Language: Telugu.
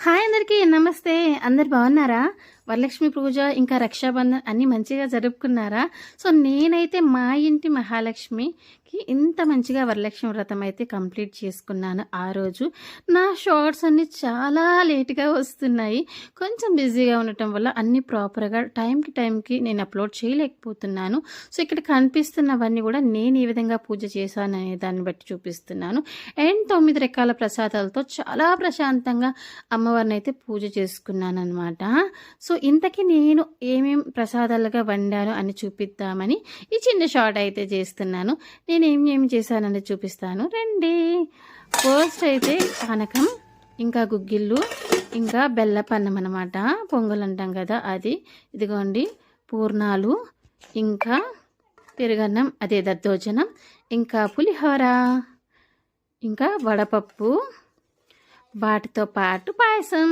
హాయ్ అందరికీ నమస్తే. అందరు బాగున్నారా? వరలక్ష్మి పూజ ఇంకా రక్షాబంధన్ అన్నీ మంచిగా జరుపుకున్నారా? సో నేనైతే మా ఇంటి మహాలక్ష్మికి ఇంత మంచిగా వరలక్ష్మి వ్రతం అయితే కంప్లీట్ చేసుకున్నాను. ఆ రోజు నా షార్ట్స్ అన్నీ చాలా లేట్గా వస్తున్నాయి. కొంచెం బిజీగా ఉండటం వల్ల అన్నీ ప్రాపర్గా టైంకి నేను అప్లోడ్ చేయలేకపోతున్నాను. సో ఇక్కడ కనిపిస్తున్నవన్నీ కూడా నేను ఏ విధంగా పూజ చేశాను అనే దాన్ని బట్టి చూపిస్తున్నాను. అండ్ 9 రకాల ప్రసాదాలతో చాలా ప్రశాంతంగా అమ్మవారిని అయితే పూజ చేసుకున్నాను అనమాట. సో ఇంతకీ నేను ఏమేం ప్రసాదాలుగా వండాను అని చూపిద్దామని ఈ చిన్న షార్ట్ అయితే చేస్తున్నాను. నేను ఏమి చేశానని చూపిస్తాను రండి. ఫస్ట్ అయితే పానకం, ఇంకా గుగ్గిళ్ళు, ఇంకా బెల్లపన్నం అనమాట. పొంగల్ అంటాం కదా అది. ఇదిగోండి పూర్ణాలు, ఇంకా పెరుగన్నం అదే దద్దోజనం, ఇంకా పులిహోర, ఇంకా వడపప్పు, వాటితో పాటు పాయసం.